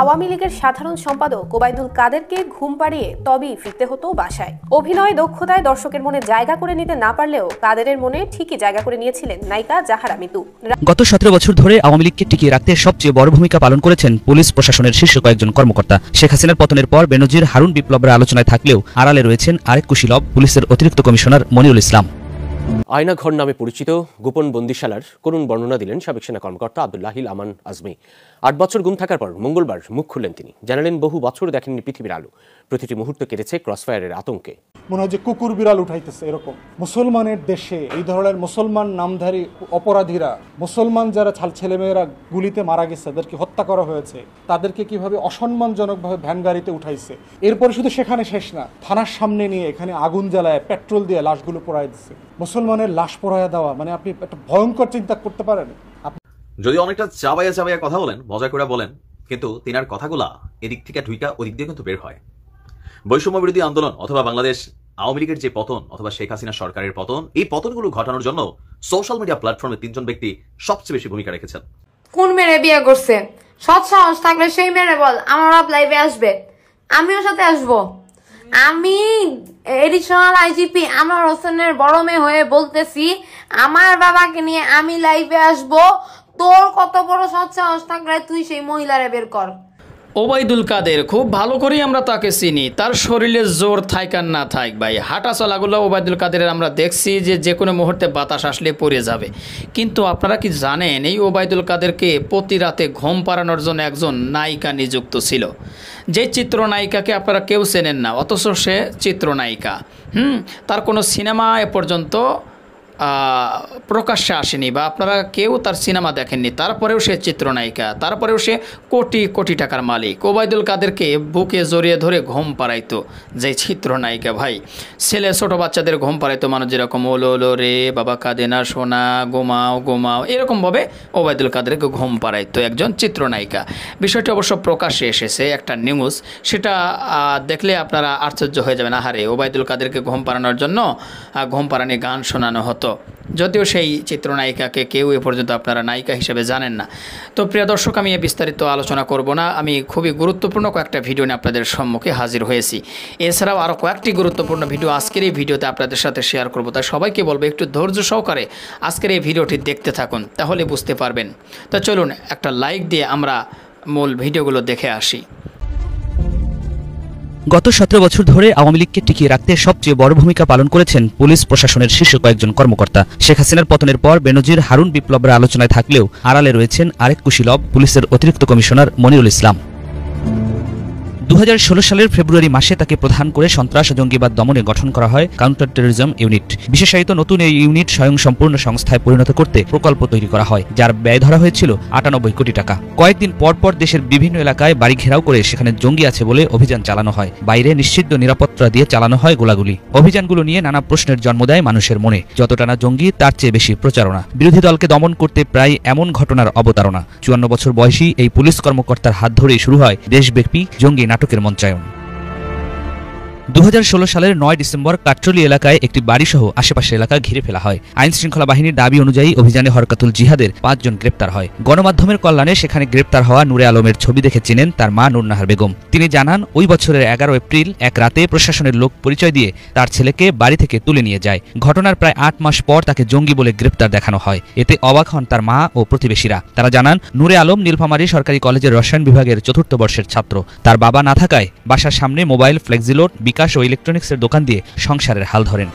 আওয়ামী লীগের সাধারণ সম্পাদক ওবায়দুল কাদেরকে ঘুম পাড়িয়ে তবেই ফিরতে হতো বাসায়। অভিনয় দক্ষতায় দর্শকের মনে জায়গা করে নিতে না পারলেও কাদেরের মনে ঠিকই জায়গা করে নিয়েছিলেন নায়িকা জাহারা মিতু। গত 17 বছর ধরে আওয়ামী লীগকে টিকিয়ে রাখতে সবচেয়ে বড় ভূমিকা পালন করেছেন পুলিশ প্রশাসনের শীর্ষ কয়েকজন কর্মকর্তা। শেখ হাসিনার পতনের পর বেনজির হারুন বিপ্লবের আলোচনায় থাকলেও আড়ালে রয়েছেন আরেক কুশীলব পুলিশের অতিরিক্ত কমিশনার মনিরুল ইসলাম। আয়নাঘর নামে পরিচিত গোপন বন্দিশালার করুণ বর্ণনা দিলেন সাবেক সেনা কর্মকর্তা আব্দুল্লাহিল আমান আজমি। 8 বছর গুম থাকার পর মঙ্গলবার মুখ খুললেন তিনি। জানালেন বহু বছর দেখেননি পৃথিবীর আলো, প্রতিটি মুহূর্ত কেটেছে ক্রসফায়ারের আতঙ্কে। মনে হয় যে কুকুর বিড়াল উঠাইতেছে এরকম। মুসলমানের দেশে এই ধরনের মুসলমান নামধারী অপরাধীরা, মুসলমান যারা ছেলেমেয়েরা গুলিতে মারা গেছে, তাদেরকে হত্যা করা হয়েছে, তাদেরকে কিভাবে অসম্মানজনকভাবে ভ্যান গাড়িতে উঠাইছে। এরপরে শুধু সেখানে শেষ না, থানার সামনে নিয়ে এখানে আগুন জ্বালায় পেট্রোল দিয়ে লাশগুলো পোড়ায় দিচ্ছে। মুসলমানের লাশ পোড়ায় দেওয়া মানে আপনি একটা ভয়ঙ্কর চিন্তা করতে পারেন। যদি অনেকটা চাবাইয়া কথা বলেন, মজা করে বলেন, কিন্তু তিনার কথাগুলা এদিক থেকে ঢুইকা ওদিক দিয়ে কিন্তু বের হয়। বৈষম্য বিরোধী আন্দোলন অথবা বাংলাদেশ আওয়ামী লীগের যে পতন অথবা শেখ হাসিনা সরকারের পতন, এই পতনগুলো ঘটানোর জন্য সোশ্যাল মিডিয়া প্ল্যাটফর্মে 3 জন ব্যক্তি সবচেয়ে বেশি ভূমিকা রেখেছেন। কোন মেরে বিয়ে করছে? সৎ সাহস থাকলে সেই মেরে বল আমার বাপ লাইভে আসবে, আমিও সাথে আসবো। আমি এডিশনাল আইজিপি আমার হোসেনের বড় মেয়ে হয়ে বলতেছি, আমার বাবাকে নিয়ে আমি লাইভে আসবো। তোর কত বড় সৎ সাহস থাকলে তুই সেই মহিলারে বের কর। ওবায়দুল কাদের খুব ভালো করেই আমরা তাকে চিনি, তার শরীরে জোর থাক আর না থাক ভাই, হাঁটা চলাগুলো ওবায়দুল কাদেরের আমরা দেখছি যে কোনো মুহূর্তে বাতাস আসলে পড়ে যাবে। কিন্তু আপনারা কি জানেন এই ওবায়দুল কাদেরকে প্রতি রাতে ঘুম পাড়ানোর জন্য একজন নায়িকা নিযুক্ত ছিল, যে চিত্রনায়িকাকে আপনারা কেউ চেনেন না, অথচ সে চিত্রনায়িকা। তার কোনো সিনেমা এ পর্যন্ত প্রকাশ্যে আসেনি বা আপনারা কেউ তার সিনেমা দেখেননি, তারপরেও সে চিত্রনায়িকা, তারপরেও সে কোটি কোটি টাকার মালিক। ওবায়দুল কাদেরকে বুকে জড়িয়ে ধরে ঘুম পাড়াইতো যে চিত্রনায়িকা ভাই, ছেলে ছোটো বাচ্চাদের ঘুম পাড়াইতো মানুষ যেরকম ওলো ওলো রে বাবা কাঁদে না সোনা গোমাও গোমাও, এরকমভাবে ওবায়দুল কাদেরকে ঘুম পাড়াইতো একজন চিত্রনায়িকা। বিষয়টি অবশ্য প্রকাশ্যে এসেছে একটা নিউজ, সেটা দেখলে আপনারা আশ্চর্য হয়ে যাবেন। আহারে, ওবায়দুল কাদেরকে ঘুম পাড়ানোর জন্য ঘুম পাড়ানি গান শোনানো হতো, যদিও সেই চিত্রনায়িকাকে কেউ এ পর্যন্ত আপনারা নায়িকা হিসেবে জানেন না। তো প্রিয় দর্শক, আমি বিস্তারিত আলোচনা করব না, আমি খুবই গুরুত্বপূর্ণ কয়েকটা ভিডিও নিয়ে আপনাদের সম্মুখে হাজির হয়েছি। এছাড়াও আরও কয়েকটি গুরুত্বপূর্ণ ভিডিও আজকের এই ভিডিওতে আপনাদের সাথে শেয়ার করব, তাই সবাইকে বলবো একটু ধৈর্য সহকারে আজকের এই ভিডিওটি দেখতে থাকুন, তাহলে বুঝতে পারবেন। তো চলুন একটা লাইক দিয়ে আমরা মূল ভিডিওগুলো দেখে আসি। গত 17 বছর ধরে আওয়ামী লীগকে টিকিয়ে রাখতে সবচেয়ে বড় ভূমিকা পালন করেছেন পুলিশ প্রশাসনের শীর্ষ কয়েকজন কর্মকর্তা। শেখ হাসিনার পতনের পর বেনজির হারুন বিপ্লবের আলোচনায় থাকলেও আড়ালে রয়েছেন আরেক কুশীলব পুলিশের অতিরিক্ত কমিশনার মনিরুল ইসলাম। 2016 সালের ফেব্রুয়ারি মাসে তাকে প্রধান করে সন্ত্রাস ও জঙ্গিবাদ দমনে গঠন করা হয় কাউন্টার টেরোরিজম ইউনিট। বিশেষায়িত নতুন এই ইউনিট স্বয়ংসম্পূর্ণ সংস্থায় পরিণত করতে প্রকল্প তৈরি করা হয়, যার ব্যয় ধরা হয়েছিল 98 কোটি টাকা। কয়েকদিন পর দেশের বিভিন্ন এলাকায় বাড়ি ঘেরাও করে সেখানে জঙ্গি আছে বলে অভিযান চালানো হয়। বাইরে নিশ্চিত নিরাপত্তা দিয়ে চালানো হয় গোলাগুলি। অভিযানগুলো নিয়ে নানা প্রশ্নের জন্ম দেয় মানুষের মনে, যতটা না জঙ্গি তার চেয়ে বেশি প্রচারণা। বিরোধী দলকে দমন করতে প্রায় এমন ঘটনার অবতারণা। 54 বছর বয়সী এই পুলিশ কর্মকর্তার হাত ধরেই শুরু হয় দেশব্যাপী জঙ্গি নাটকের মঞ্চায়ন। 2016 সালের 9 ডিসেম্বর কাট্রলি এলাকায় একটি বাড়িসহ আশেপাশের এলাকা ঘিরে ফেলা হয়। আইন শৃঙ্খলা বাহিনীর দাবি অনুযায়ী অভিযানে হরকাতুল জিহাদের 5 জন গ্রেপ্তার হয়। গণমাধ্যমের কল্যাণে সেখানে গ্রেপ্তার হওয়া নূরে আলমের ছবি দেখে চেনেন তার মা নূর নাহার বেগম। তিনি জানান, ওই বছরের 11 এপ্রিল এক রাতে প্রশাসনের লোক পরিচয় দিয়ে তার ছেলেকে বাড়ি থেকে তুলে নিয়ে যায়। ঘটনার প্রায় 8 মাস পর তাকে জঙ্গি বলে গ্রেপ্তার দেখানো হয়। এতে অবাক হন তার মা ও প্রতিবেশীরা। তারা জানান, নূরে আলম নীলফামারী সরকারি কলেজের রসায়ন বিভাগের 4র্থ বর্ষের ছাত্র। তার বাবা না থাকায় বাসার সামনে মোবাইল, ফ্লেক্সিলোড, বিকাশ ও ইলেকট্রনিক্সের দোকান দিয়ে সংসারের হাল ধরেন।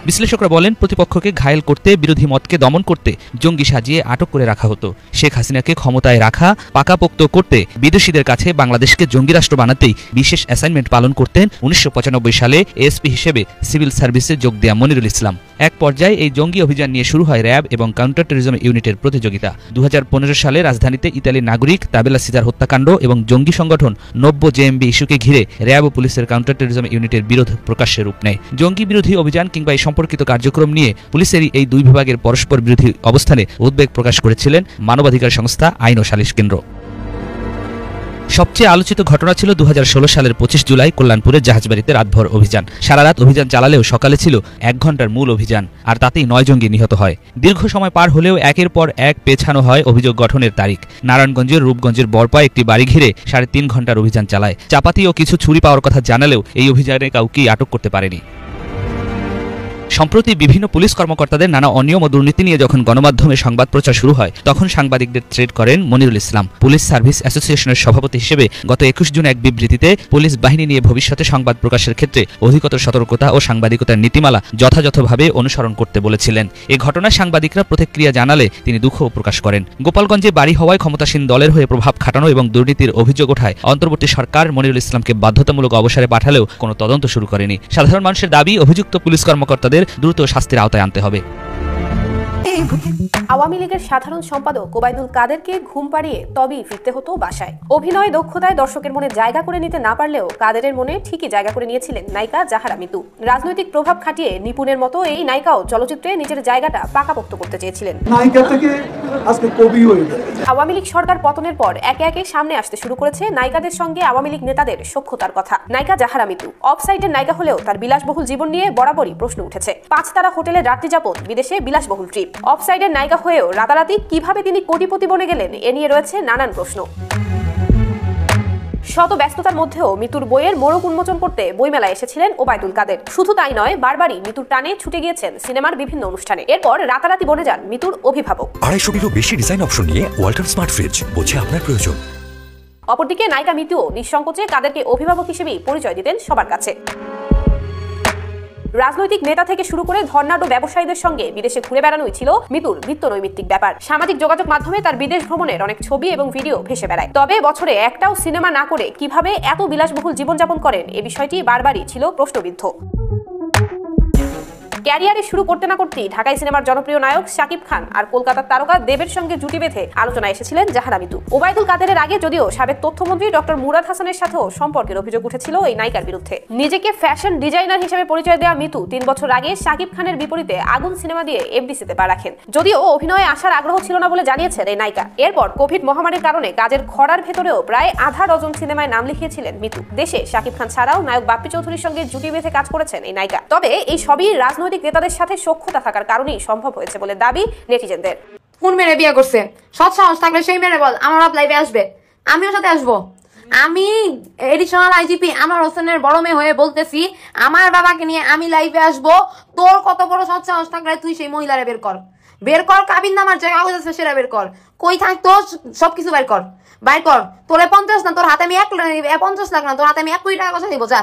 বিশ্লেষকরা বলেন, প্রতিপক্ষকে ঘায়েল করতে, বিরোধী মতকে দমন করতে জঙ্গি সাজিয়ে আটক করে রাখা হতো। শেখ হাসিনাকে ক্ষমতায় রাখা, পাকাপোক্ত করতে, বিদেশিদের কাছে বাংলাদেশকে জঙ্গি রাষ্ট্র বানাতেই বিশেষ অ্যাসাইনমেন্ট পালন করতেন 1995 সালে এএসপি হিসেবে সিভিল সার্ভিসে যোগ দেয়া মনিরুল ইসলাম। এক পর্যায়ে এই জঙ্গি অভিযান নিয়ে শুরু হয় র্যাব এবং কাউন্টার টেরোরিজম ইউনিটের প্রতিযোগিতা। 2015 সালে রাজধানীতে ইতালির নাগরিক তাবেলা সিজার হত্যাকাণ্ড এবং জঙ্গি সংগঠন 90 জেএমবি ইস্যুকে ঘিরে র্যাব ও পুলিশের কাউন্টার টেরোরিজম ইউনিটের বিরোধ প্রকাশ্যে রূপ নেয়। জঙ্গি বিরোধী অভিযান কিংবা এই সম্পর্কিত কার্যক্রম নিয়ে পুলিশেরই এই দুই বিভাগের পরস্পর বিরোধী অবস্থানে উদ্বেগ প্রকাশ করেছিলেন মানবাধিকার সংস্থা আইন ও সালিশ কেন্দ্র। সবচেয়ে আলোচিত ঘটনা ছিল 2016 সালের 25 জুলাই কল্যাণপুরের জাহাজবাড়িতে রাতভর অভিযান। সারা রাত অভিযান চালালেও সকালে ছিল 1 ঘন্টার মূল অভিযান, আর তাতেই 9 জঙ্গি নিহত হয়। দীর্ঘ সময় পার হলেও একের পর এক পেছানো হয় অভিযোগ গঠনের তারিখ। নারায়ণগঞ্জের রূপগঞ্জের বরপায় একটি বাড়ি ঘিরে 3.5 ঘন্টার অভিযান চালায়। চাপাতি ও কিছু ছুরি পাওয়ার কথা জানালেও এই অভিযানে কাউকেই আটক করতে পারেনি। সম্প্রতি বিভিন্ন পুলিশ কর্মকর্তাদের নানা অনিয়ম ও দুর্নীতি নিয়ে যখন গণমাধ্যমে সংবাদ প্রচার শুরু হয়, তখন সাংবাদিকদের থ্রেট করেন মনিরুল ইসলাম। পুলিশ সার্ভিস অ্যাসোসিয়েশনের সভাপতি হিসেবে গত 21 জুন এক বিবৃতিতে পুলিশ বাহিনী নিয়ে ভবিষ্যতে সংবাদ প্রকাশের ক্ষেত্রে অধিকতর সতর্কতা ও সাংবাদিকতার নীতিমালা যথাযথভাবে অনুসরণ করতে বলেছিলেন। এই ঘটনায় সাংবাদিকরা প্রতিক্রিয়া জানালে তিনি দুঃখ প্রকাশ করেন। গোপালগঞ্জে বাড়ি হওয়ায় ক্ষমতাসীন দলের হয়ে প্রভাব খাটানো এবং দুর্নীতির অভিযোগ ওঠায় অন্তর্বর্তী সরকার মনিরুল ইসলামকে বাধ্যতামূলক অবসরে পাঠালেও কোনো তদন্ত শুরু করেনি। সাধারণ মানুষের দাবি, অভিযুক্ত পুলিশ কর্মকর্তাদের দ্রুত শাস্তির আওতায় আনতে হবে। আওয়ামী লীগের সাধারণ সম্পাদক ওবায়দুল কাদেরকে ঘুম পাড়িয়ে তবেই ফিরতে হতো বাসায়। অভিনয় দক্ষতায় দর্শকের মনে জায়গা করে নিতে না পারলেও কাদেরের মনে ঠিকই জায়গা করে নিয়েছিলেন নায়িকা জাহারা মিতু। রাজনৈতিক প্রভাব খাটিয়ে নিপুণের মতো এই নায়িকাও চলচ্চিত্রে নিজের জায়গাটা পাকাপোক্ত করতে চেয়েছিলেন। নায়িকা থেকে আজকে কবি হয়ে গেল। আওয়ামী লীগ সরকার পতনের পর একে একে সামনে আসতে শুরু করেছে নায়িকাদের সঙ্গে আওয়ামী লীগ নেতাদের সখ্যতার কথা। নায়িকা জাহারা মিতু অফসাইডের নায়িকা হলেও তার বিলাসবহুল জীবন নিয়ে বরাবরই প্রশ্ন উঠেছে। 5 তারা হোটেলের রাত্রি যাপন, বিদেশে বিলাসবহুল ট্রিপ। অফসাইডের নায়িকা হয়েও রাতারাতি কিভাবে তিনি কোটিপতি বনে গেলেন, এ নিয়ে রয়েছে নানান প্রশ্ন। শত ব্যস্ততার মধ্যেও মিতুর বইয়ের মোড়ক উন্মোচন করতে বইমেলায় এসেছিলেন ওবায়দুল কাদের। শুধু তাই নয়, বারবারই মিতুর টানে ছুটে গিয়েছেন সিনেমার বিভিন্ন অনুষ্ঠানে। এরপর রাতারাতি বনে যান মিতুর অভিভাবক। 250-এরও বেশি ডিজাইন অপশন নিয়ে ওয়ালটন স্মার্ট ফ্রিজ, বোঝে আপনার প্রয়োজন। অপরদিকে নায়িকা মিতুও নিঃসংকোচে কাদেরকে অভিভাবক হিসেবেই পরিচয় দিতেন সবার কাছে। রাজনৈতিক নেতা থেকে শুরু করে ধর্নাঢ্য ব্যবসায়ীদের সঙ্গে বিদেশে ঘুরে বেড়ানোই ছিল মিতুর নিত্য নৈমিত্তিক ব্যাপার। সামাজিক যোগাযোগ মাধ্যমে তার বিদেশ ভ্রমণের অনেক ছবি এবং ভিডিও ভেসে বেড়ায়। তবে বছরে একটাও সিনেমা না করে কিভাবে এত বিলাসবহুল জীবনযাপন করেন, এ বিষয়টি বারবারই ছিল প্রশ্নবিদ্ধ। ক্যারিয়ারে শুরু করতে না করতেই ঢাকাই সিনেমার জনপ্রিয় নায়ক শাকিব খান আর কলকাতার তারকা দেবের সঙ্গে জুটি বেঁধে আলোচনায় এসেছিলেন জাহারা মিতু। ওবায়দুল কাদেরের আগে যদিও সাবেক তথ্যমন্ত্রী ডক্টর মুরাদ হাসানের সাথেও সম্পর্কের অভিযোগ উঠেছিল এই নায়িকার বিরুদ্ধে। নিজেকে ফ্যাশন ডিজাইনার হিসেবে পরিচয় দেওয়া মিতু 3 বছর আগে শাকিব খানের বিপরীতে আগুন সিনেমা দিয়ে এফডিসিতে পা রাখেন। যদিও অভিনয়ে আসার আগ্রহ ছিল না বলে জানিয়েছেন এই নায়িকা। এরপর কোভিড মহামারীর কারণে কাজের খরার ভেতরেও প্রায় আধা ডজন সিনেমায় নাম লিখিয়েছিলেন মিতু। দেশে শাকিব খান ছাড়াও নায়ক বাপ্পি চৌধুরীর সঙ্গে জুটি বেঁধে কাজ করেছেন এই নায়িকা। তবে এই সবই রাজনৈতিক নেতাদের সাথে সখ্যতা থাকার কারণেই সম্ভব হয়েছে বলে দাবি নেটিজেনদের। কোন মেরে বিয়ে করছে? সৎ সাহস থাকলে সেই মেরে বল আমার বাপ লাইভে আসবে, আমিও সাথে আসবো। আমি এডিশনাল আইজিপি আমার হোসেনের বড় মেয়ে হয়ে বলতেছি, আমার বাবাকে নিয়ে আমি লাইভে আসবো। তোর কত বড় সৎ সাহস থাকলে তুই সেই মহিলারে বের কর, বের কর। কাবিন নামার যে কাগজ আছে সেটা বের কর। কই থাকতো সবকিছু বের কর, বাইর কর। তোরে 50 না, তোর হাতে আমি 50 লাখ না, তোর হাতে আমি 1 কোটি টাকা কথা দিব। যা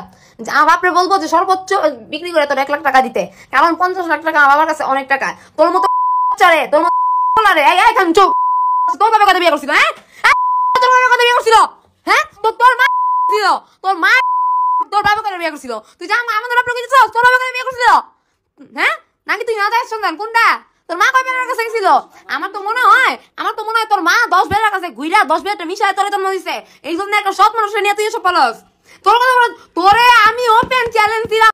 আমার বাপরে বলবো যে সর্বোচ্চ বিক্রি করে তোর 1 লাখ টাকা দিতে, কারণ 50 লাখ টাকা আমার বাবার কাছে অনেক টাকা। তোর মতো তোর মতো তোর বাবার কথা বিয়ে করছিল, হ্যাঁ তোর বাবার কথা বিয়ে করছিল, হ্যাঁ তোর মা ছিল, তোর মা তোর বাবার কথা বিয়ে করছিল। তুই যা আমাদের বাপরে কিছু তোর বাবার কথা বিয়ে করছিল, হ্যাঁ নাকি তুই না যাই সন্ধান কোনটা? তোর মা কয় বেলার কাছে গেছিল? আমার তো মনে হয় তোর মা 10 বেলার কাছে ঘুরা 10 বেলাটা মিশায় তোরে জন্ম দিছে। এই জন্য একটা সৎ মানুষের নিয়ে তুই এসব পালস। তোর কথা বল, তোরে আমি ওপেন চ্যালেঞ্জ দিলাম,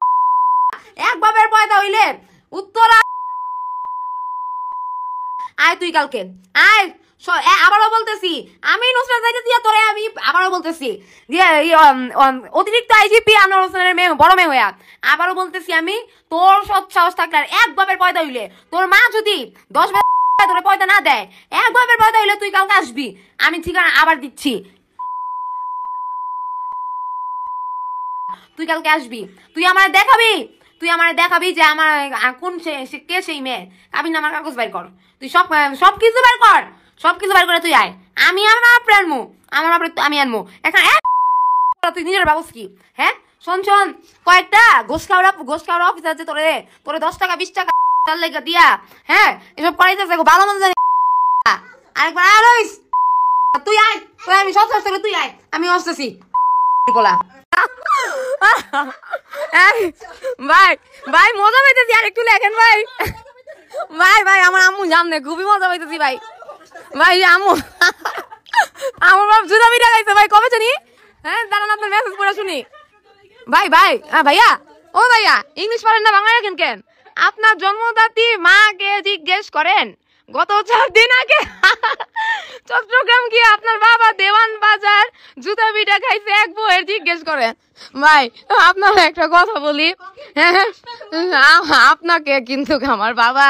এক বাপের পয়দা হইলে উত্তর আয়, তুই কালকে আয়। আবারও বলতেছি, আমি নুসরাত যাইতে দিয়া তোরে আমি আবারও বলতেছি, অতিরিক্ত আইজিপি আনোয়ার হোসেনের মেয়ে বড় মেয়ে হইয়া আবারও বলতেছি, আমি তোর সৎ সাহস থাকলে আর এক বাপের পয়দা হইলে, তোর মা যদি 10 বেলা তোরে পয়দা না দেয়, এক বাপের পয়দা হইলে তুই কালকে আসবি। আমি ঠিকানা আবার দিচ্ছি, তুই কালকে আসবি। তুই আমার দেখাবি যে আমার কোন কে সেই মেয়ে। কাবিন আমার কাগজ বাইর কর, তুই সবকিছু বাইর কর, সবকিছু বাইর করে তুই আয়। আমি আমার বাপরে আনবো, আমার বাপরে আমি আনবো। এখন তুই নিজের ব্যবস্থা কি? হ্যাঁ শোন কয়েকটা গোস খাওয়ার অফিসার আছে তোরে 10 টাকা 20 টাকা লেগে দিয়া, হ্যাঁ এসব করাইতেছে ভালো মন্দ জানি। আরেকবার আয়, তুই আয়, আমি সব করে তুই আয়, আমি আসতেছি। বলা ভাই মজা পাইতেছি, আর একটু লেখেন ভাই আমার আম্মু জানে খুবই মজা পাইতেছি ভাই আম্মু আমার বাপ জুতা পিঠা খাইছে ভাই, কবে জানি? হ্যাঁ দাঁড়ান আপনার মেসেজ পড়ে শুনি। ভাইয়া ও ভাইয়া, ইংলিশ পারেন না, বাংলা রাখেন কেন? আপনার জন্মদাত্রী মাকে জিজ্ঞেস করেন, গত 4 দিন আগে চট্টগ্রাম গিয়ে আপনার বাবা দেওয়ান বাজার জুতা খাইছে এক বউয়ের জিজ্ঞেস করেন। ভাই আপনার একটা কথা বলি, আপনাকে কিন্তু আমার বাবা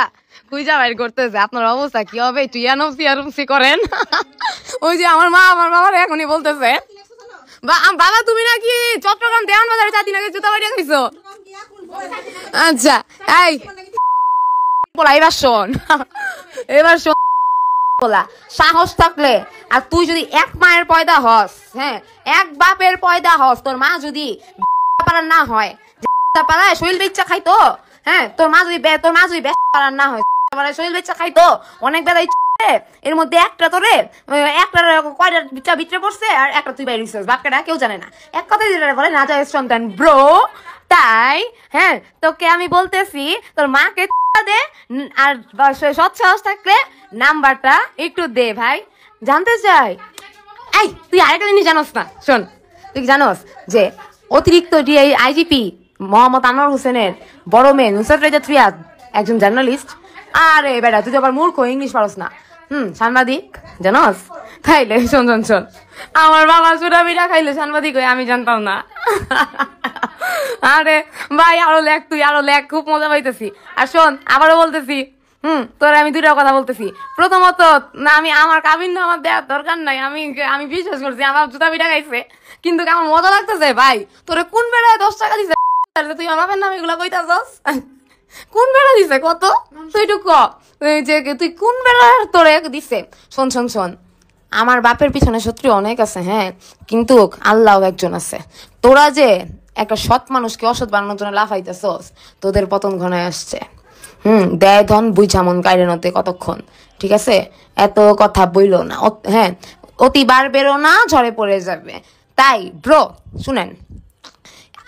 খুঁজা বাইর করতেছে, আপনার অবস্থা কি হবে? তুই ইয়ানমসি করেন। ওই যে আমার মা আমার বাবার এখনই বলতেছে, বাবা তুমি নাকি চট্টগ্রাম দেওয়ান বাজারে 4 দিন আগে জুতা বাড়িয়ে খাইছো। আচ্ছা এই এবার শোন বলা, সাহস থাকলে আর তুই যদি এক মায়ের পয়দা হস, হ্যাঁ এক বাপের পয়দা হস, তোর মা যদি পারার না হয়, পাড়ায় শরীর বেচ্চা খাইতো, হ্যাঁ তোর মা যদি পারার না হয় শরীর বেচ্চা খাইতো অনেক বেলায়, এর মধ্যে একটা তোরে একটা কয়টার ভিতরে পড়ছে আর একটা তুই বাইরে হইছিস, বাপকাটা কেউ জানে না। এক কথায় যেটা বলে না যায় সন্তান ব্রো, তাই হ্যাঁ তোকে আমি বলতেছি তোর মাকে দে, আর সৎ সাহস থাকলে নাম্বারটা একটু দে ভাই, জানতে চাই। এই তুই আরেকটা জিনিস জানোস না, শোন তুই জানোস যে অতিরিক্ত আইজিপি মোহাম্মদ আনোয়ার হোসেনের বড় মেয়ে নুসরাত রেজা রিয়াদ একজন জার্নালিস্ট। আরে বেটা তুই তো আবার মূর্খ, ইংলিশ পারস না, সাংবাদিক জানোস? তাইলে শোন শোন শোন, আমার বাবা চুরা বিড়া খাইলে সাংবাদিক হয়ে আমি জানতাম না। আরে ভাই আরো লেখ, তুই আরো লেখ, খুব মজা পাইতেছি। আর শোন আবারও বলতেছি, তোর আমি দুইটা কথা বলতেছি। প্রথমত না, আমি আমার কাবিন আমার দেওয়ার দরকার নাই, আমি বিশ্বাস করছি আমার জুতা পিঠা খাইছে, কিন্তু আমার মজা লাগতেছে ভাই। তোরে কোন বেড়ায় 10 টাকা দিছে, তুই আমার বাপের নাম এগুলা কইতাছস? কোন বেড়া দিছে কত? তুই একটু ক যে তুই কোন বেড়া তোরে দিছে। শোন শোন শোন, আমার বাপের পিছনে শত্রু অনেক আছে, হ্যাঁ কিন্তু আল্লাহ একজন আছে। তোরা যে একটা সৎ মানুষকে অসৎ বানানোর জন্য লাফাইতেছস, তোদের পতন ঘনায় আসছে। দেয় ধন বুঝা মন কাইরে নতে কতক্ষণ, ঠিক আছে? এত কথা বইলো না, হ্যাঁ অতি বার বেরো না, ঝড়ে পড়ে যাবে। তাই ব্রো শুনেন,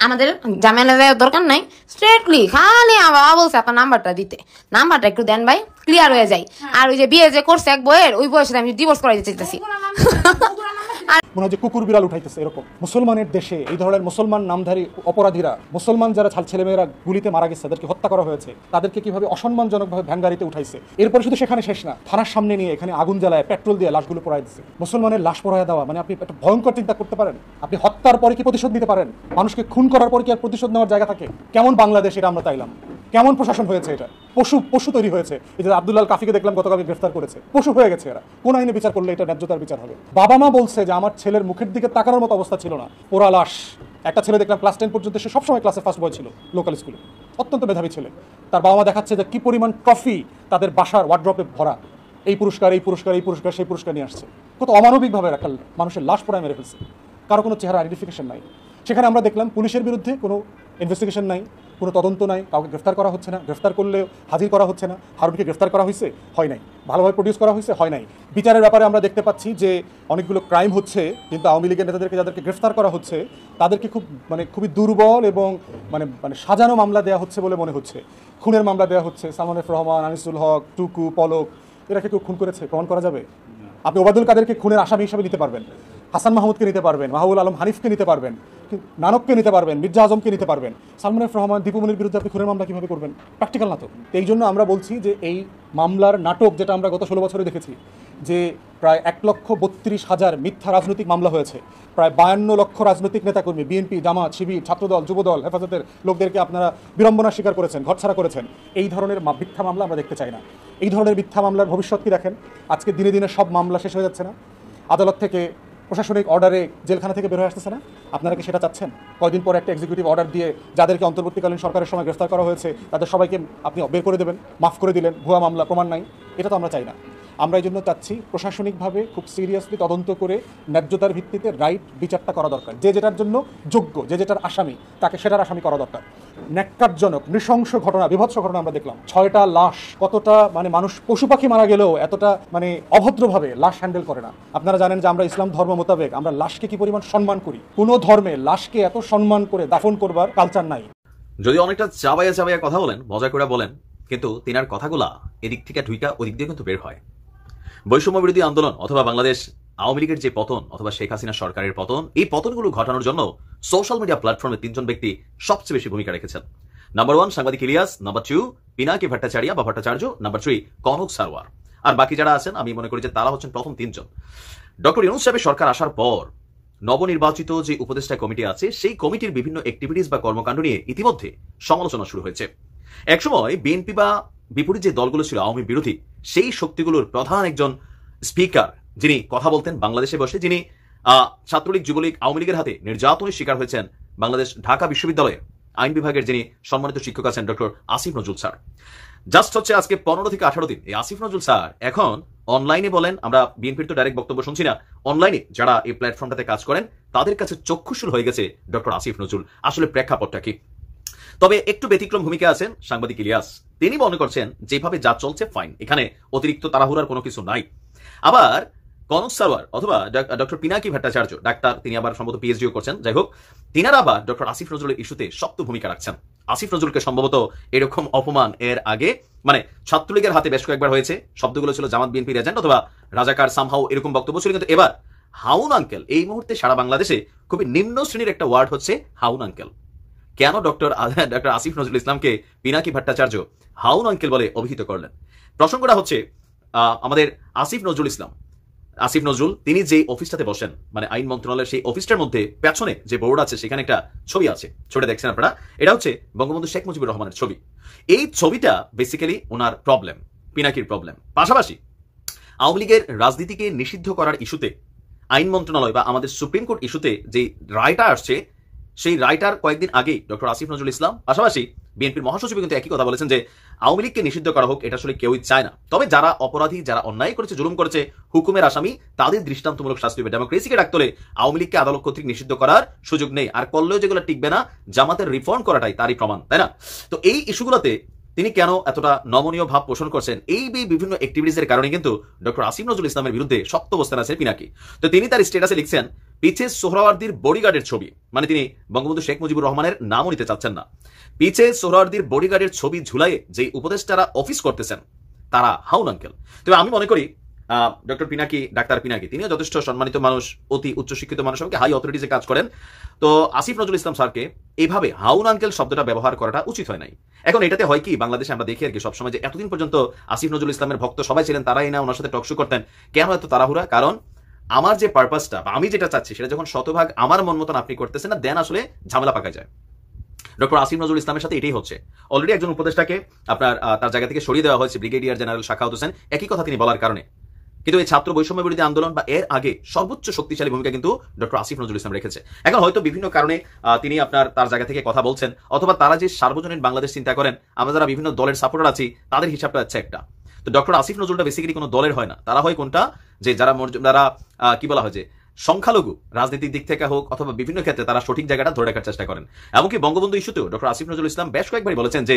আমাদের ঝামেলা দেওয়ার দরকার নাই, স্ট্রেটলি খালি আমার বাবা বলছে আপনার নাম্বারটা দিতে, নাম্বারটা একটু দেন ভাই, ক্লিয়ার হয়ে যায়। আর ওই যে বিয়ে যে করছে এক বইয়ের, ওই বয়সে আমি ডিভোর্স করাইতে চাইতেছি। মনে হয় যে কুকুর বিড়াল উঠাইতেছে এরকম। মুসলমানের দেশে এই ধরনের মুসলমান নামধারী অপরাধীরা, মুসলমান যারা ছেলেমেয়েরা গুলিতে মারা গেছে, তাদেরকে হত্যা করা হয়েছে, তাদেরকে কিভাবে অসম্মানজনকভাবে ভ্যান গাড়িতে উঠাইছে। এরপরে শুধু সেখানে শেষ না, থানার সামনে নিয়ে এখানে আগুন জ্বালায় পেট্রোল দিয়ে লাশগুলো পোড়ায় দিচ্ছে। মুসলমানের লাশ পোড়ায় দেওয়া মানে আপনি একটা ভয়ঙ্কর চিন্তা করতে পারেন, আপনি হত্যার পরে কি প্রতিশোধ নিতে পারেন? মানুষকে খুন করার পর কি আর প্রতিশোধ নেওয়ার জায়গা থাকে? কেমন বাংলাদেশ এটা আমরা চাইলাম? কেমন প্রশাসন হয়েছে এটা? পশু তৈরি হয়েছে। এই যে আব্দুল্লাহ কাফিকে দেখলাম গতকালকে গ্রেফতার করেছে, পশু হয়ে গেছে এরা। কোন আইনে বিচার করলে এটা ন্যায্যতার বিচার হবে? বাবা মা বলছে যে আমার ছেলের মুখের দিকে তাকানোর মতো অবস্থা ছিল না, পোড়া লাশ। একটা ছেলে দেখলাম ক্লাস 10 পর্যন্ত, সে সবসময় ক্লাসে ফার্স্ট বয় ছিল লোকাল স্কুলে, অত্যন্ত মেধাবী ছেলে। তার বাবা মা দেখাচ্ছে যে কি পরিমাণ ট্রফি তাদের বাসার ওয়ার্ড্রপে ভরা, এই পুরস্কার এই পুরস্কার এই পুরস্কার সেই পুরস্কার নিয়ে আসছে। কত অমানবিকভাবে একটা মানুষের লাশ পোড়ায় মেরে ফেলছে, কারো কোনো চেহারা আইডেন্টিফিকেশন নাই। সেখানে আমরা দেখলাম পুলিশের বিরুদ্ধে কোনো ইনভেস্টিগেশন নাই, কোনো তদন্ত নাই, কাউকে গ্রেফতার করা হচ্ছে না, গ্রেফতার করলেও হাজির করা হচ্ছে না। হারুনকে গ্রেফতার করা হয়েছে, হয় নাই। ভালোভাবে প্রডিউস করা হয়েছে, হয় নাই। বিচারের ব্যাপারে আমরা দেখতে পাচ্ছি যে অনেকগুলো ক্রাইম হচ্ছে, কিন্তু আওয়ামী লীগের নেতাদেরকে যাদেরকে গ্রেফতার করা হচ্ছে তাদেরকে খুবই দুর্বল এবং মানে সাজানো মামলা দেওয়া হচ্ছে বলে মনে হচ্ছে। খুনের মামলা দেওয়া হচ্ছে, সালমান এফ রহমান, আনিসুল হক, টুকু, পলক, এরা কেউ খুন করেছে প্রমাণ করা যাবে? আপনি ওবায়দুল কাদেরকে খুনের আসামি হিসেবে নিতে পারবেন, হাসান মাহমুদকে নিতে পারবেন, মাহবুল আলম হানিফকে নিতে পারবেন, নানককে নিতে পারবেন, মির্জা আজমকে নিতে পারবেন। সালমান এফ রহমান, দীপুমনির বিরুদ্ধে আপনি খুনের মামলা কীভাবে করবেন? প্র্যাকটিক্যাল না তো। এই জন্য আমরা বলছি যে এই মামলার নাটক যেটা আমরা গত 16 বছরে দেখেছি, যে প্রায় 1,32,000 মিথ্যা রাজনৈতিক মামলা হয়েছে, প্রায় 52 লক্ষ রাজনৈতিক নেতাকর্মী, বিএনপি, জামাত, শিবির, ছাত্রদল, যুবদল, হেফাজতের লোকদেরকে আপনারা বিড়ম্বনা স্বীকার করেছেন, ঘরছাড়া করেছেন। এই ধরনের মিথ্যা মামলা আমরা দেখতে চাই না। এই ধরনের মিথ্যা মামলার ভবিষ্যৎ কি দেখেন? আজকে দিনে দিনে সব মামলা শেষ হয়ে যাচ্ছে না? আদালত থেকে প্রশাসনিক অর্ডারে জেলখানা থেকে বের হয়ে আসতেছে না? আপনারা কি সেটা চাচ্ছেন? কয়দিন পর একটা এক্সিকিউটিভ অর্ডার দিয়ে যাদেরকে অন্তর্বর্তীকালীন সরকারের সময় গ্রেফতার করা হয়েছে তাদের সবাইকে আপনি বের করে দেবেন, মাফ করে দিলেন, ভুয়া মামলা, প্রমাণ নাই। এটা তো আমরা চাই না। আমরা এই জন্য চাচ্ছি প্রশাসনিকভাবে খুব সিরিয়াসলি তদন্ত করে ন্যায্যতার ভিত্তিতে রাইট বিচারটা করা দরকার। যে যেটার জন্য যোগ্য, যে যেটার আসামি, তাকে সেটার আসামি করা দরকার। ন্যাক্কারজনক নৃশংস ঘটনা, বিভৎস ঘটনা আমরা দেখলাম। 6টা লাশ, কতটা মানুষ, পশু পাখি মারা গেলেও এতটা অভদ্রভাবে লাশ হ্যান্ডেল করে না। আপনারা জানেন যে আমরা ইসলাম ধর্ম মোতাবেক আমরা লাশকে কি পরিমাণ সম্মান করি। কোনো ধর্মে লাশকে এত সম্মান করে দাফন করবার কালচার নাই। যদি অনেকটা চাবাইয়া কথা বলেন, মজা করে বলেন, কিন্তু তিনার কথাগুলা এদিক থেকে ঢুইকা ওদিক দিয়ে কিন্তু বের হয়। বৈষম্য বিরোধী আন্দোলন অথবা বাংলাদেশ আওয়ামী লীগের যে পতন অথবা শেখ হাসিনা সরকারের পতন, এই পতনগুলো ঘটানোর জন্য সোশ্যাল মিডিয়া প্ল্যাটফর্মে 3 জন ব্যক্তি সবচেয়ে বেশি ভূমিকা রেখেছেন। নাম্বার 1 সাংবাদিক ইলিয়াস, নাম্বার 2 পিনাকি ভট্টাচার্য বা ভট্টাচার্য, নাম্বার 3 কনক সারওয়ার। আর বাকি যারা আছেন আমি মনে করি যে তারা হচ্ছেন প্রথম 3 জন। ডক্টর ইউনূস সাহেবের সরকার আসার পর নবনির্বাচিত যে উপদেষ্টা কমিটি আছে সেই কমিটির বিভিন্ন অ্যাক্টিভিটিস বা কর্মকাণ্ড নিয়ে ইতিমধ্যে সমালোচনা শুরু হয়েছে। একসময় বিএনপি বা বিপরীত যে দলগুলো ছিল আওয়ামী বিরোধী, সেই শক্তিগুলোর প্রধান একজন স্পিকার যিনি কথা বলতেন বাংলাদেশে বসে, যিনি ছাত্রলীগ, যুবলীগ, আওয়ামী লীগের হাতে নির্যাতনের শিকার হয়েছেন, বাংলাদেশ ঢাকা বিশ্ববিদ্যালয়ের আইন বিভাগের যিনি সম্মানিত শিক্ষক আছেন doctor Asif Nazrul sir. Just হচ্ছে আজকে 15 থেকে 18 দিন এই আসিফ নজরুল স্যার এখন অনলাইনে বলেন, আমরা বিএনপির তো ডাইরেক্ট বক্তব্য শুনছি না, অনলাইনে যারা এই প্ল্যাটফর্মটাতে কাজ করেন তাদের কাছে চক্ষুশূল হয়ে গেছে ডক্টর আসিফ নজরুল আসলে প্রেক্ষাপটটা কি। তবে একটু ব্যতিক্রম ভূমিকা আছেন সাংবাদিক ইলিয়াস। তিনি মনে করছেন যেভাবে যা চলছে ফাইন, এখানে অতিরিক্ত তাড়াহুড়ার কোনো কিছু নাই। আবার কনক সারওয়ার অথবা ডক্টর পিনাকি ভট্টাচার্য ডাক্তার, তিনি আবার সম্ভবত পিএইচডিও করছেন, যাই হোক, তিনারা আবার ডক্টর আসিফ নজরুলের ইস্যুতে শক্ত ভূমিকা রাখছেন। আসিফ নজরুলকে সম্ভবত এরকম অপমান এর আগে মানে ছাত্রলীগের হাতে বেশ কয়েকবার হয়েছে, শব্দগুলো ছিল জামাত বিএনপির এজেন্ট অথবা রাজাকার সামহাউ, এরকম বক্তব্য ছিল। কিন্তু এবার হাউন আঙ্কেল, এই মুহূর্তে সারা বাংলাদেশে খুবই নিম্ন শ্রেণীর একটা ওয়ার্ড হচ্ছে হাউন আঙ্কেল। কেন ডক্টর আসিফ নজরুল ইসলামকে পিনাকি ভট্টাচার্য হাউন আঙ্কেল বলে অভিহিত করলেন? প্রসঙ্গটা হচ্ছে আমাদের আসিফ নজরুল তিনি যে অফিসটাতে বসেন, মানে আইন মন্ত্রণালয়ের সেই অফিসটার মধ্যে পেছনে যে বোর্ড আছে সেখানে একটা ছবি আছে, ছবিটা দেখছেন আপনারা, এটা হচ্ছে বঙ্গবন্ধু শেখ মুজিবুর রহমানের ছবি। এই ছবিটা বেসিক্যালি ওনার প্রবলেম, পিনাকির প্রবলেম। পাশাপাশি আওয়ামী লীগের রাজনীতিকে নিষিদ্ধ করার ইস্যুতে আইন মন্ত্রণালয় বা আমাদের সুপ্রিম কোর্ট ইস্যুতে যে রায়টা আসছে, সেই রায়টার কয়েকদিন আগেই ডক্টর আসিফ নজরুল ইসলাম পাশাপাশি বিএনপির মহাসচিব কিন্তু একই কথা বলেছেন যে আওয়ামী লীগকে নিষিদ্ধ করা হোক, এটা আসলে কেউই চায় না। তবে যারা অপরাধী, যারা অন্যায় করেছে, জুলুম করেছে, হুকুমের আসামি, তাদের দৃষ্টান্তমূলক শাস্তি হবে। ডেমোক্রেসিকে ডাকতলে আওয়ামী লীগকে আদালত কর্তৃক নিষিদ্ধ করার সুযোগ নেই, আর করলেও যেগুলো টিকবে না, জামাতের রিফর্ম করাটাই তারই প্রমাণ, তাই না? তো এই ইস্যুগুলোতে তিনি কেন এতটা নমনীয় ভাব পোষণ করছেন, এই বিভিন্ন অ্যাক্টিভিটিসের কারণে কিন্তু ডক্টর আসিফ নজরুল ইসলামের বিরুদ্ধে শক্ত অবস্থান আছে পিনাকি। তো তিনি তার স্ট্যাটাসে লিখছেন, পিছে সোহরাওয়ার্দীর বডিগার্ডের ছবি, মানে তিনি বঙ্গবন্ধু শেখ মুজিবুর রহমানের নামও নিতে চাচ্ছেন না, পিছে সোহরাওয়ার্দীর বডিগার্ডের ছবি ঝুলাইয়ে যে উপদেষ্টারা অফিস করতেছেন তারা হাউন আঙ্কেল। তবে আমি মনে করি ডক্টর পিনাকি, ডাক্তার পিনাকি, তিনিও যথেষ্ট সম্মানিত মানুষ, অতি উচ্চশিক্ষিত মানুষ, আমাকে হাই অথরিটিসে কাজ করেন। তো আসিফ নজরুল ইসলাম স্যারকে এইভাবে হাউন আঙ্কেল শব্দটা ব্যবহার করাটা উচিত হয় নাই। এখন এটাতে হয় কি, বাংলাদেশে আমরা দেখি আর কি সবসময় যে এতদিন পর্যন্ত আসিফ নজরুল ইসলামের ভক্ত সবাই ছিলেন, তারাই না ওনার সাথে টকশো করতেন। কেন এত তাড়াহুড়া? কারণ আমার যে পারপাসটা বা আমি যেটা চাচ্ছি সেটা যখন শতভাগ আমার মন মতন আপনি করতেছেন না, দেন আসলে ঝামেলা পাকা যায়। ডক্টর আসিফ নজরুল ইসলামের সাথে এটাই হচ্ছে। অলরেডি একজন উপদেষ্টাকে আপনার তার জায়গা থেকে সরিয়ে দেওয়া হয়েছে, ব্রিগেডিয়ার জেনারেল শাখাওয়াত হোসেন, একই কথা তিনি বলার কারণে। কিন্তু এই ছাত্র বৈষম্য বিরোধী আন্দোলন বা এর আগে সর্বোচ্চ শক্তিশালী ভূমিকা কিন্তু ডক্টর আসিফ নজরুল ইসলাম রেখেছে। এখন হয়তো বিভিন্ন কারণে তিনি তার জায়গা থেকে কথা বলছেন, অথবা তারা যে সার্বজনীন বাংলাদেশ চিন্তা করেন, আমরা যারা বিভিন্ন দলের সাপোর্টার আছি তাদের হিসাবটা হচ্ছে একটা। তো ডক্টর আসিফ নজরুলটা বেসিক্যালি কোনো দলের হয় না, তারা হয় কোনটা, যে যারা কি বলা হয় যে সংখ্যালঘু, রাজনীতির দিক থেকে হোক অথবা বিভিন্ন ক্ষেত্রে তারা সঠিক জায়গাটা ধরে রাখার চেষ্টা করেন। এমনকি বঙ্গবন্ধু ইস্যুতেও ডক্টর আসিফ নজরুল ইসলাম বেশ কয়েকবারই বলেছেন যে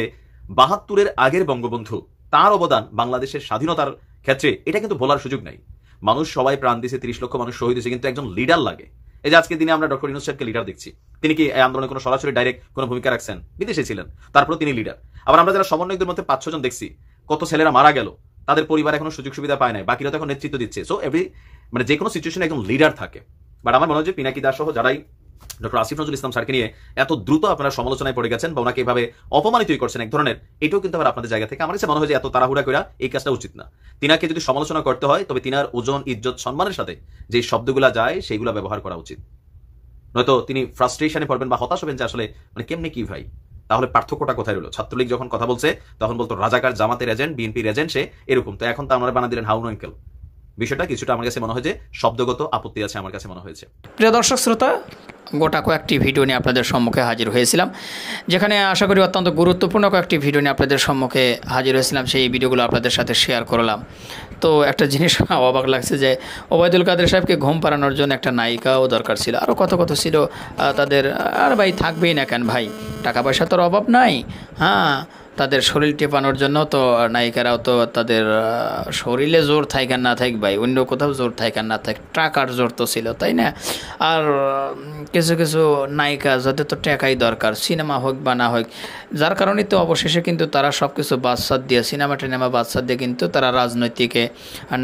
৭২-এর আগের বঙ্গবন্ধু, তার অবদান বাংলাদেশের স্বাধীনতার ক্ষেত্রে এটা কিন্তু বলার সুযোগ নাই। মানুষ সবাই প্রাণ দিয়েছে, ৩০ লক্ষ মানুষ শহীদ হয়েছে, কিন্তু একজন লিডার লাগে। এই যে আজকের দিনে আমরা ডক্টর ইউনূস সাহেবকে লিডার দেখছি, তিনি কি এই আন্দোলনে কোনো সরাসরি ডাইরেক্ট কোনো ভূমিকা রাখছেন? বিদেশে ছিলেন, তারপরে তিনি লিডার। আবার আমরা যারা সমন্বয়কদের মধ্যে ৫-৬ জন দেখছি, কত ছেলেরা মারা গেল, তাদের পরিবার এখনো সুযোগ সুবিধা পায় নাই, বাকিরা তো এখন নেতৃত্ব দিচ্ছে। সো মানে যে কোনো সিচুয়েশনে একজন লিডার থাকে। বাট আমার মনে হয় যে পিনাকি দাস সহ যারাই ডক্টর আসিফ নজরুল ইসলাম স্যারকে নিয়ে এত দ্রুত আপনারা সমালোচনায় পড়ে গেছেন বা ওনাকে এভাবে অপমানিতই করছেন এক ধরনের, এটাও কিন্তু আবার আপনাদের জায়গা থেকে আমার কাছে মনে হয় যে এত তাড়াহুড়া করে এই কাজটা উচিত না। তিনাকে যদি সমালোচনা করতে হয় তবে তিনার ওজন, ইজ্জত, সম্মানের সাথে যে শব্দগুলা যায় সেইগুলো ব্যবহার করা উচিত, নয়তো তিনি ফ্রাস্ট্রেশনে পড়বেন বা হতাশ হবেন যে আসলে মানে কেমনে কি ভাই। তাহলে পার্থক্যটা কোথায় রইল? ছাত্রলীগ যখন কথা বলছে তখন বলতো রাজাকার, জামাতের এজেন্ট, বিএনপির এজেন্ট সে এরকম, তো এখন তো আপনারা বানা দিলেন হাউন আঙ্কেল। বিষয়টা কিছুটা আমার কাছে মনে হয় যে শব্দগত আপত্তি আছে, আমার কাছে মনে হয়েছে। প্রিয় দর্শক শ্রোতা, গোটা কয়েকটি ভিডিও নিয়ে আপনাদের সম্মুখে হাজির হয়েছিলাম, যেখানে আশা করি অত্যন্ত গুরুত্বপূর্ণ কয়েকটি ভিডিও নিয়ে আপনাদের সম্মুখে হাজির হয়েছিলাম, সেই ভিডিওগুলো আপনাদের সাথে শেয়ার করলাম। তো একটা জিনিস অবাক লাগছে যে ওবায়দুল কাদের সাহেবকে ঘুম পাড়ানোর জন্য একটা নায়িকাও দরকার ছিল, আরও কত কত ছিল তাদের। আর ভাই থাকবেই না কেন ভাই, টাকা পয়সা তোর অভাব নাই। হ্যাঁ, তাদের শরীর টেপানোর জন্য তো নায়িকারাও তো তাদের শরীরে জোর থাকেন না থাক ভাই, অন্য কোথাও জোর থাকেন না থাক, টাকার জোর তো ছিল, তাই না? আর কিছু কিছু নায়িকা যাদের তো টাকাই দরকার, সিনেমা হোক বা না হোক, যার কারণে তো অবশেষে কিন্তু তারা সব কিছু বাদশাদ দিয়ে, সিনেমা টিনেমা বাদশাদ দিয়ে কিন্তু তারা রাজনৈতিকে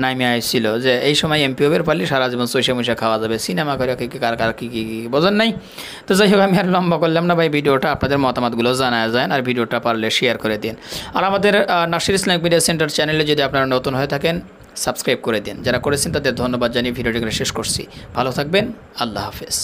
নামে আসছিল, যে এই সময় এমপি হবের পারলে সারা জীবন চৈশে মুশে খাওয়া যাবে, সিনেমা করে কার কার কী কী বোঝেন নাই। তো যাই হোক, আমি আর লম্বা করলাম না ভাই, ভিডিওটা আপনাদের মতামতগুলো জানা যায়, আর ভিডিওটা পারলে শেয়ার করে দিন। আর আমাদের নাসির ইসলামিক মিডিয়া সেন্টার চ্যানেলে যদি আপনারা নতুন হয়ে থাকেন, সাবস্ক্রাইব করে দিন। যারা করেছেন তাদের ধন্যবাদ জানিয়ে ভিডিওটি শেষ করছি। ভালো থাকবেন। আল্লাহ হাফেজ।